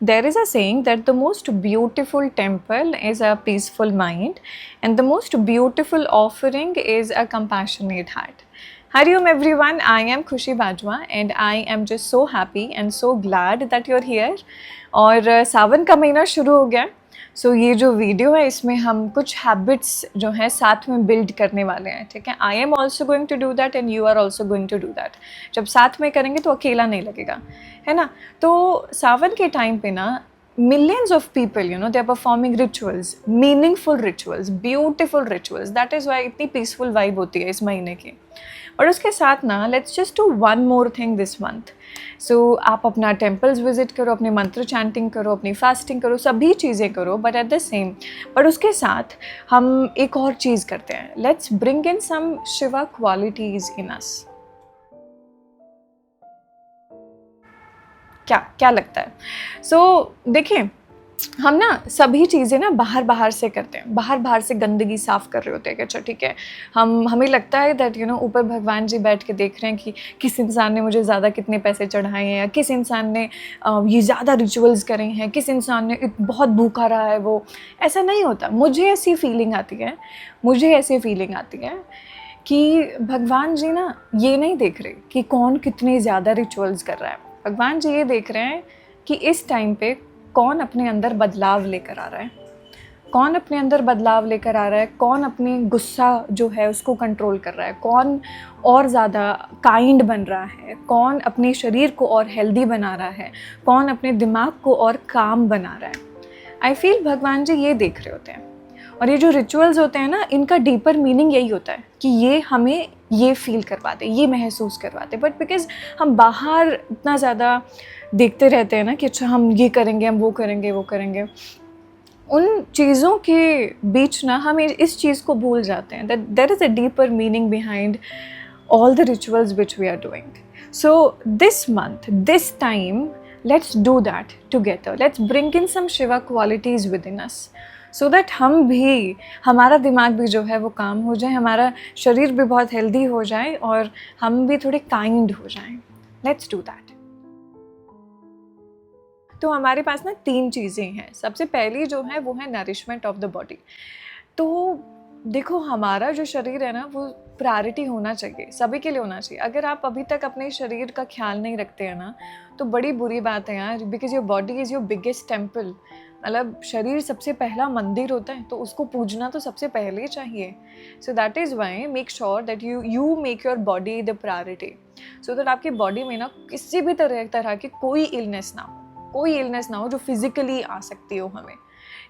There is a saying that the most beautiful temple is a peaceful mind, and the most beautiful offering is a compassionate heart. Hariom everyone, I am Khushi Bajwa and I am just so happy and so glad that you're here. और सावन का महीना शुरू हो गया, सो ये जो video है इसमें हम कुछ हैबिट्स जो हैं साथ में बिल्ड करने वाले हैं, ठीक है. I am also going to do that and you are also going to do that. जब साथ में करेंगे तो अकेला नहीं लगेगा, है ना. तो सावन के टाइम पे ना millions of people, you know, they are performing rituals, meaningful rituals, beautiful rituals. That is why इतनी peaceful vibe होती है इस महीने की. और उसके साथ ना let's just do one more thing this month. So आप अपना temples visit करो, अपने मंत्र chanting करो, अपनी fasting करो, सभी चीज़ें करो, but at the same, पर उसके साथ हम एक और चीज़ करते हैं. Let's bring in some Shiva qualities in us. क्या क्या लगता है? सो देखिए, हम ना सभी चीज़ें ना बाहर से करते हैं, बाहर से गंदगी साफ़ कर रहे होते हैं कि अच्छा ठीक है, हमें लगता है दैट यू नो ऊपर भगवान जी बैठ के देख रहे हैं कि किस इंसान ने मुझे ज़्यादा कितने पैसे चढ़ाए हैं, या किस इंसान ने ये ज़्यादा रिचुअल्स करे हैं, किस इंसान ने बहुत भूखा रहा है. वो ऐसा नहीं होता. मुझे ऐसी फीलिंग आती है कि भगवान जी ना ये नहीं देख रहे कि कौन कितने ज़्यादा रिचुअल्स कर रहा है. भगवान जी ये देख रहे हैं कि इस टाइम पे कौन अपने अंदर बदलाव लेकर आ रहा है, कौन अपने अंदर बदलाव लेकर आ रहा है, कौन अपने गुस्सा जो है उसको कंट्रोल कर रहा है, कौन और ज़्यादा काइंड बन रहा है, कौन अपने शरीर को और हेल्दी बना रहा है, कौन अपने दिमाग को और काम बना रहा है. आई फील भगवान जी ये देख रहे होते हैं. और ये जो रिचुअल्स होते हैं ना, इनका डीपर मीनिंग यही होता है कि ये हमें ये फील करवाते, ये महसूस करवाते. बट बिकॉज हम बाहर इतना ज़्यादा देखते रहते हैं ना कि अच्छा हम ये करेंगे, हम वो करेंगे, उन चीज़ों के बीच ना हम इस चीज़ को भूल जाते हैं that there is a deeper meaning behind all the rituals which we are doing. So this month, this time, let's do that together. Let's bring in some Shiva qualities within us. So that हम भी, हमारा दिमाग भी जो है वो काम हो जाए, हमारा शरीर भी बहुत हेल्दी हो जाए और हम भी थोड़े काइंड हो जाएं. Let's do that. तो हमारे पास ना 3 चीज़ें हैं. सबसे पहली जो है वो है नरिशमेंट ऑफ द बॉडी. तो देखो, हमारा जो शरीर है ना वो प्रायोरिटी होना चाहिए, सभी के लिए होना चाहिए. अगर आप अभी तक अपने शरीर का ख्याल नहीं रखते हैं ना तो बड़ी बुरी बात है यार, because your body is your biggest temple. मतलब शरीर सबसे पहला मंदिर होता है, तो उसको पूजना तो सबसे पहले चाहिए. सो that is Y make sure that you make your body the priority, so that आपकी बॉडी में ना किसी भी तरह की कोई इलनेस ना हो जो फिज़िकली आ सकती हो हमें.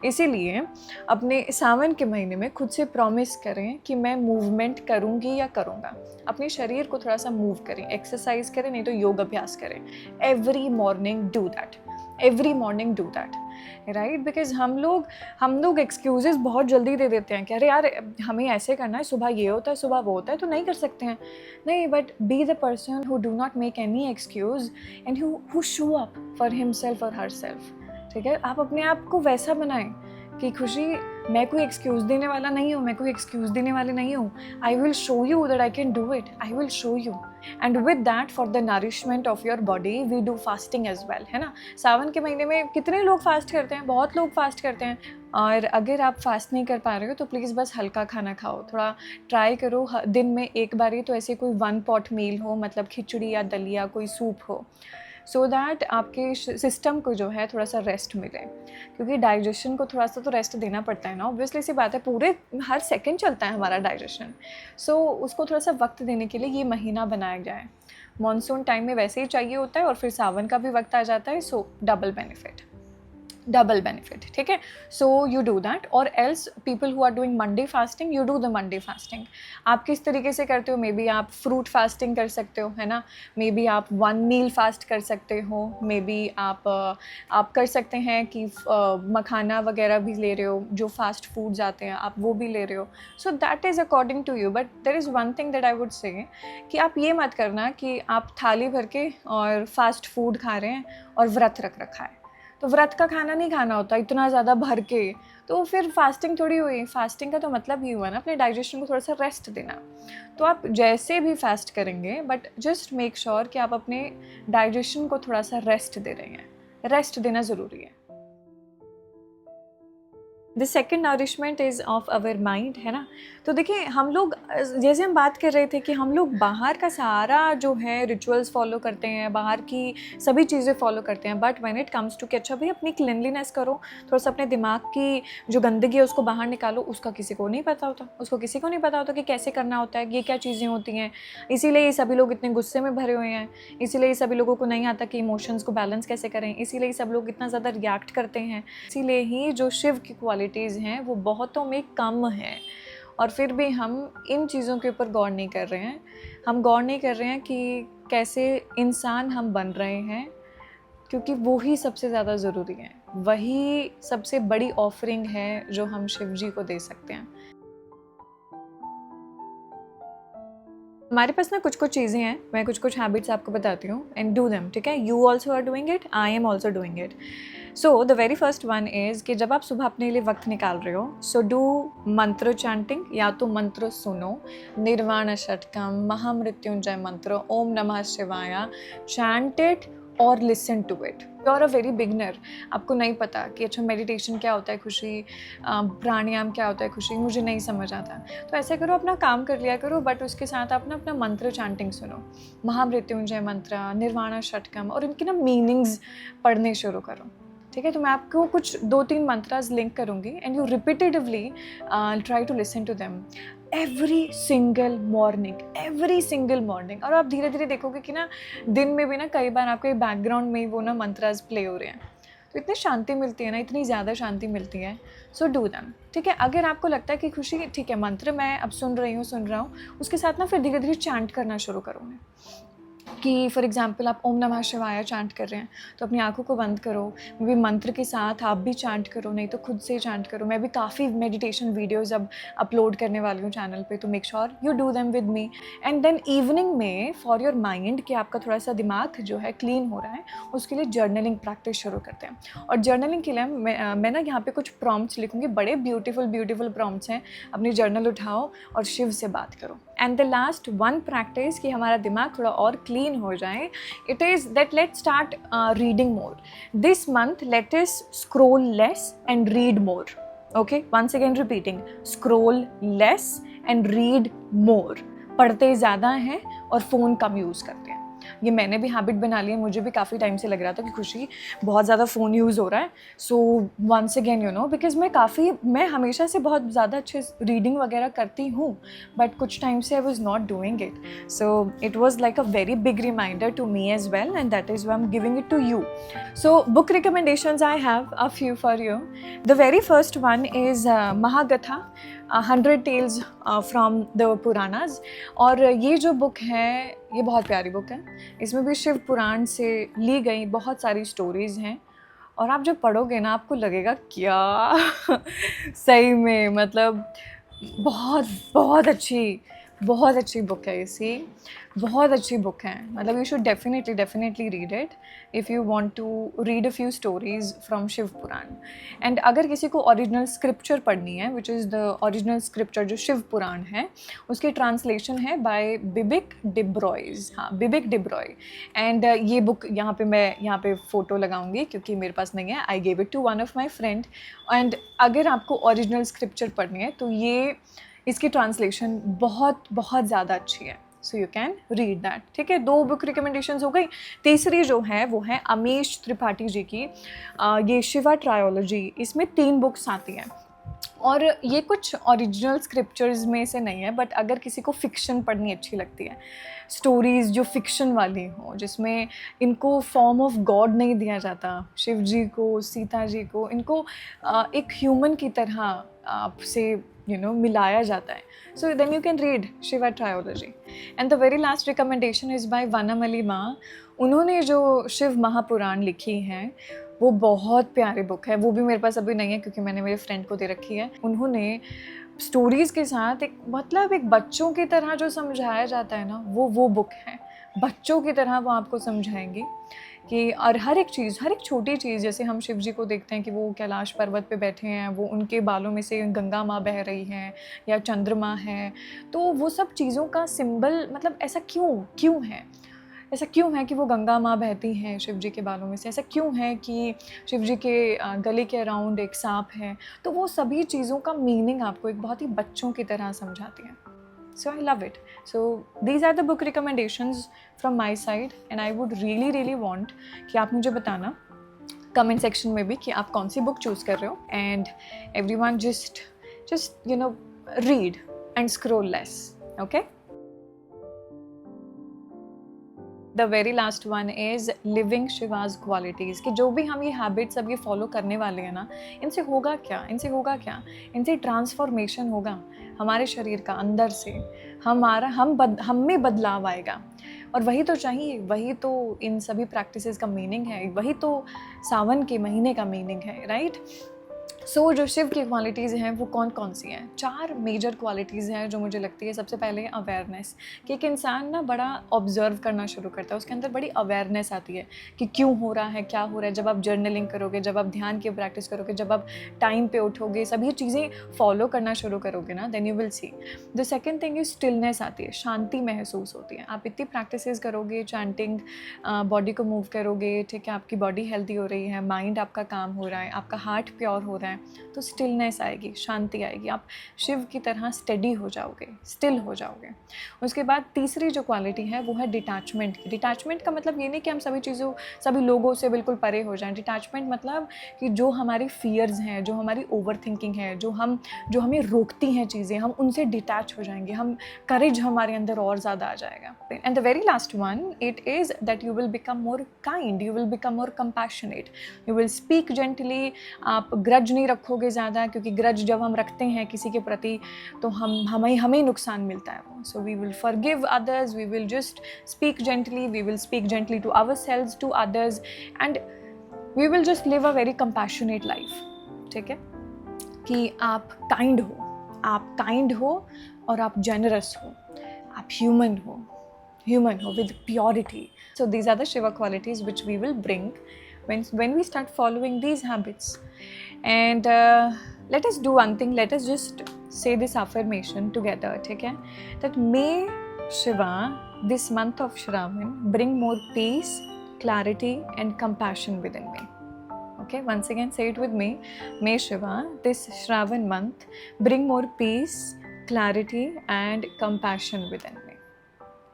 इसीलिए अपने सावन के महीने में खुद से प्रॉमिस करें कि मैं मूवमेंट करूँगी या करूँगा. अपने शरीर को थोड़ा सा मूव करें, एक्सरसाइज करें, नहीं तो योग अभ्यास करें. Every morning do that, right. Because हम लोग एक्सक्यूजेस बहुत जल्दी दे देते हैं कि अरे यार हमें ऐसे करना है, सुबह ये होता है, सुबह वो होता है, तो नहीं कर सकते हैं. नहीं, but be the person who do not make any excuse and who show up for himself और हर सेल्फ. ठीक है, आप अपने आप को वैसा बनाएं कि खुशी, मैं कोई एक्सक्यूज़ देने वाला नहीं हूँ, मैं कोई एक्सक्यूज़ देने वाली नहीं हूँ. I will show you that I can do it, I will show you. And with that, for the nourishment of your body we do fasting as well, है ना. सावन के महीने में कितने लोग फास्ट करते हैं, बहुत लोग फास्ट करते हैं. और अगर आप फास्ट नहीं कर पा रहे हो तो प्लीज़ बस हल्का खाना खाओ, थोड़ा ट्राई करो दिन में एक बार ही तो ऐसे कोई 1 पॉट मील हो, मतलब खिचड़ी या दलिया, कोई सूप हो, सो दैट आपके सिस्टम को जो है थोड़ा सा रेस्ट मिले. क्योंकि डाइजेशन को थोड़ा सा तो रेस्ट देना पड़ता है ना, ऑब्वियसली सी बात है, पूरे हर सेकंड चलता है हमारा डाइजेशन. सो उसको थोड़ा सा वक्त देने के लिए ये महीना बनाया गया है. मॉनसून टाइम में वैसे ही चाहिए होता है और फिर सावन का भी वक्त आ जाता है, सो डबल बेनिफिट, ठीक है. So you do that. और else people who are doing Monday fasting, you do the Monday fasting. आप किस तरीके से करते हो, मे बी आप फ्रूट फास्टिंग कर सकते हो, है ना. मे बी आप 1 मील फास्ट कर सकते हो. मे बी आप कर सकते हैं कि मखाना वगैरह भी ले रहे हो, जो फास्ट फूड्स आते हैं आप वो भी ले रहे हो. So that is according to you. But there is one thing that I would say कि आप ये मत करना कि आप थाली भर के और फास्ट फूड खा रहे हैं और व्रत रख रखा है. तो व्रत का खाना नहीं खाना होता इतना ज़्यादा भर के, तो फिर फास्टिंग थोड़ी हुई. फास्टिंग का तो मतलब ही हुआ ना अपने डाइजेशन को थोड़ा सा रेस्ट देना. तो आप जैसे भी फास्ट करेंगे, बट जस्ट मेक श्योर कि आप अपने डाइजेशन को थोड़ा सा रेस्ट दे रहे हैं, रेस्ट देना ज़रूरी है। The second nourishment is of our mind, है ना। तो देखिए हम लोग जैसे हम बात कर रहे थे कि हम लोग बाहर का सारा जो है रिचुअल्स फॉलो करते हैं, बाहर की सभी चीज़ें फॉलो करते हैं, but when it comes to कि अच्छा भाई अपनी क्लिनलीनेस करो, थोड़ा सा अपने दिमाग की जो गंदगी है उसको बाहर निकालो, उसका किसी को नहीं पता होता। उसको किसी को नहीं पता होता कि कैसे करना होता है, ये क्या चीज़ें होती हैं। इसीलिए ये सभी लोग इतने गुस्से में भरे हुए हैं, इसीलिए सभी लोगों को नहीं आता कि इमोशंस को बैलेंस कैसे करें, इसीलिए सब लोग इतना ज़्यादा रिएक्ट करते हैं। इसीलिए ही जो शिव की क्वालिटीज़ हैं वो बहुतों में कम हैं, और फिर भी हम इन चीज़ों के ऊपर गौर नहीं कर रहे हैं। हम गौर नहीं कर रहे हैं कि कैसे इंसान हम बन रहे हैं, क्योंकि वो ही सबसे ज़्यादा ज़रूरी है। वही सबसे बड़ी ऑफरिंग है जो हम शिव जी को दे सकते हैं। हमारे पास ना कुछ कुछ चीज़ें हैं, मैं कुछ कुछ हैबिट्स आपको बताती हूँ, एंड डू देम, ठीक है। You also are doing it, I am also doing it. So the very first one is कि जब आप सुबह अपने लिए वक्त निकाल रहे हो, सो डू मंत्र चैंटिंग, या तो मंत्र सुनो, निर्वाण षटकम, महामृत्युंजय मंत्र, ओम नमः शिवाय, चैंट इट और listen to it. You are a very beginner, आपको नहीं पता कि अच्छा मेडिटेशन क्या होता है खुशी, प्राणायाम क्या होता है खुशी, मुझे नहीं समझ आता। तो ऐसा करो, अपना काम कर लिया करो, बट उसके साथ आप ना अपना मंत्र चैंटिंग सुनो, महामृत्युंजय मंत्र, निर्वाण षटकम, और इनकी ना मीनिंग्स पढ़ने शुरू करो, ठीक है। तो मैं आपको कुछ 2-3 मंत्रास लिंक करूँगी, and you repetitively try to listen to them every single morning. और आप धीरे धीरे देखोगे कि ना दिन में भी ना कई बार आपके बैकग्राउंड में ही वो ना मंत्रास प्ले हो रहे हैं, तो इतनी शांति मिलती है ना, इतनी ज़्यादा शांति मिलती है। सो डू दैम, ठीक है। अगर आपको लगता है कि खुशी ठीक है मंत्र मैं अब सुन रहा हूँ, उसके साथ ना फिर धीरे धीरे चैंट करना शुरू करूँगी। कि फॉर एग्जांपल आप ओम नमः शिवाय चैंट कर रहे हैं, तो अपनी आंखों को बंद करो, मे बी मंत्र के साथ आप भी चैंट करो, नहीं तो खुद से चैंट करो। मैं भी काफ़ी मेडिटेशन वीडियोस अब अपलोड करने वाली हूँ चैनल पे, तो make sure you do them with me. And then evening में फॉर योर माइंड, कि आपका थोड़ा सा दिमाग जो है क्लीन हो रहा है, उसके लिए जर्नलिंग प्रैक्टिस शुरू करते हैं। और जर्नलिंग के लिए मैं ना यहाँ पे कुछ प्रॉम्प्ट्स लिखूँगी, बड़े ब्यूटीफुल प्रॉम्प्ट्स हैं। अपनी जर्नल उठाओ और शिव से बात करो। And the last one practice कि हमारा दिमाग थोड़ा और क्लीन हो जाए, it is that let start reading more this month, let us scroll less and read more. Okay, once again repeating, scroll less and read more. पढ़ते ज़्यादा हैं और फ़ोन कम यूज़ करते हैं। ये मैंने भी हैबिट बना ली है, मुझे भी काफ़ी टाइम से लग रहा था कि खुशी बहुत ज़्यादा फ़ोन यूज़ हो रहा है। So once again you know, because मैं हमेशा से बहुत ज़्यादा अच्छे रीडिंग वगैरह करती हूँ, बट कुछ टाइम से I was not doing it. So it was like a very big reminder to me as well, and that is why I am giving it to you. So book recommendations I have a few for you. The very first one is Mahagatha, 100 tales from the Puranas. और ये जो book है ये बहुत प्यारी book है। इसमें भी शिव पुराण से ली गई बहुत सारी स्टोरीज़ हैं, और आप जब पढ़ोगे ना आपको लगेगा क्या सही में, मतलब बहुत बहुत अच्छी बुक है। इसी बहुत अच्छी बुक है, मतलब you should definitely read it if you want to read a few stories from Shiv Puran. And अगर किसी को ओरिजिनल स्क्रिप्चर पढ़नी है, which is the original scripture जो शिव पुराण है, उसकी ट्रांसलेशन है बाय बिबिक डिब्रॉयज़, हाँ बिबिक डिब्रॉय। एंड ये बुक मैं यहाँ पे फ़ोटो लगाऊंगी क्योंकि मेरे पास नहीं है, I gave it to one of my friend. And अगर आपको ओरिजिनल स्क्रिप्चर पढ़नी है तो इसकी ट्रांसलेशन बहुत ज़्यादा अच्छी है, so you can read that, ठीक है। 2 बुक रिकमेंडेशंस हो गई। तीसरी जो है वो है अमीश त्रिपाठी जी की ये शिवा ट्रायोलॉजी। इसमें 3 बुक्स आती हैं, और ये कुछ ओरिजिनल स्क्रिप्चर्स में से नहीं है, बट अगर किसी को फ़िक्शन पढ़नी अच्छी लगती है, स्टोरीज़ जो फ़िक्शन वाली हो, जिसमें इनको फॉर्म ऑफ गॉड नहीं दिया जाता, शिव जी को, सीता जी को, इनको एक ह्यूमन की तरह आपसे मिलाया जाता है, so then you can read Shiva trilogy. And the very last recommendation is by Vanamali Maa. उन्होंने जो शिव महापुराण लिखी है वो बहुत प्यारी बुक है, वो भी मेरे पास अभी नहीं है क्योंकि मैंने मेरे फ्रेंड को दे रखी है। उन्होंने स्टोरीज़ के साथ एक बच्चों की तरह जो समझाया जाता है ना, वो बुक है। बच्चों की तरह वो आपको समझाएंगी कि और हर एक छोटी चीज़, जैसे हम शिव जी को देखते हैं कि वो कैलाश पर्वत पे बैठे हैं, वो उनके बालों में से गंगा माँ बह रही हैं या चंद्रमा है, तो वो सब चीज़ों का सिंबल मतलब ऐसा क्यों है। ऐसा क्यों है कि वो गंगा माँ बहती हैं शिव जी के बालों में से, ऐसा क्यों है कि शिव जी के गले के अराउंड एक सांप है। तो वो सभी चीज़ों का मीनिंग आपको एक बहुत ही बच्चों की तरह समझाती हैं। So I love it. So these are the book recommendations from my side and I would really want कि आप मुझे बताना कमेंट सेक्शन में भी कि आप कौन सी बुक चूज़ कर रहे हो। And everyone just you know read and scroll less. Okay? The very last one is living Shiva's qualities, कि जो भी हम ये हैबिट्स अब ये फॉलो करने वाले हैं ना, इनसे होगा क्या, इनसे ट्रांसफॉर्मेशन होगा हमारे शरीर का अंदर से, हम में बदलाव आएगा। और वही तो चाहिए, वही तो इन सभी प्रैक्टिसेस का मीनिंग है, वही तो सावन के महीने का मीनिंग है, राइट। सो जो शिव की क्वालिटीज़ हैं वो कौन कौन सी हैं? 4 मेजर क्वालिटीज़ हैं जो मुझे लगती है। सबसे पहले अवेयरनेस, कि एक इंसान ना बड़ा ऑब्जर्व करना शुरू करता है, उसके अंदर बड़ी अवेयरनेस आती है कि क्यों हो रहा है, क्या हो रहा है। जब आप जर्नलिंग करोगे, जब आप ध्यान की प्रैक्टिस करोगे, जब आप टाइम पे उठोगे, सभी चीज़ें फॉलो करना शुरू करोगे ना, then you will see. The second thing is stillness आती है, शांति महसूस होती है। आप इतनी प्रैक्टिसेस करोगे, चैंटिंग, बॉडी को मूव करोगे, ठीक है, आपकी बॉडी हेल्दी हो रही है, माइंड आपका काम हो रहा है, आपका हार्ट प्योर हो रहा है, तो स्टिलनेस आएगी, शांति आएगी, आप शिव की तरह स्टेडी हो जाओगे, स्टिल हो जाओगे। उसके बाद तीसरी जो क्वालिटी है वो है डिटैचमेंट की। डिटैचमेंट का मतलब ये नहीं कि हम सभी लोगों से बिल्कुल परे हो जाएं। डिटैचमेंट मतलब कि जो हमारी फियर्स हैं, जो हमारी ओवर थिंकिंग है, जो हमें रोकती हैं चीज़ें, हम उनसे डिटैच हो जाएंगे, हम करेज हमारे अंदर और ज़्यादा आ जाएगा। And the very last one, it is that you will become more kind, you will become more compassionate, you will speak gently. आप ग्रज नहीं रखोगे ज़्यादा, क्योंकि ग्रज जब हम रखते हैं किसी के प्रति तो हमें नुकसान मिलता है वो। So we will forgive others, we will just speak gently, we will speak gently to ourselves, to others, and we will just live a very compassionate life. ठीक है, कि आप काइंड हो और आप जेनरस हो, आप ह्यूमन हो with purity. So these are the Shiva qualities which we will bring when we start following these habits. And let us do one thing, let us just say this affirmation together, okay? That may Shiva, this month of Shravan, bring more peace, clarity and compassion within me. Okay, once again say it with me. May Shiva, this Shravan month, bring more peace, clarity and compassion within me.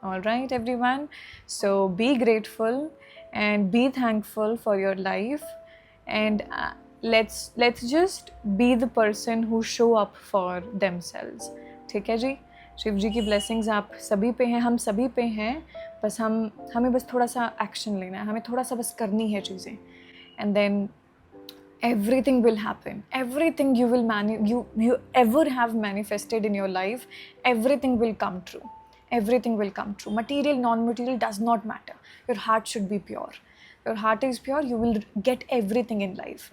All right, everyone. So be grateful and be thankful for your life, and let's just be the person who show up for themselves. ठीक है जी, शिव जी की blessings आप सभी पे हैं, हम सभी पे हैं। बस हमें बस थोड़ा सा एक्शन लेना है, हमें थोड़ा सा बस करनी है चीज़ें, and then everything will happen. Everything you ever have manifested in your life, everything will come true. Everything will come true. Material, non-material does not matter. Your heart should be pure. Your heart is pure, you will get everything in life.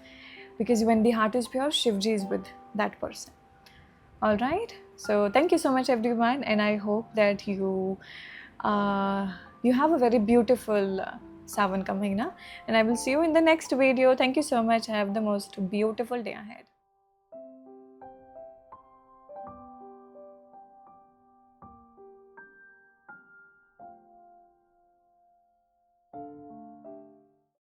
Because when the heart is pure, Shivji is with that person. All right. So thank you so much, everyone, and I hope that you have a very beautiful Savan ka mahina, and I will see you in the next video. Thank you so much. Have the most beautiful day ahead.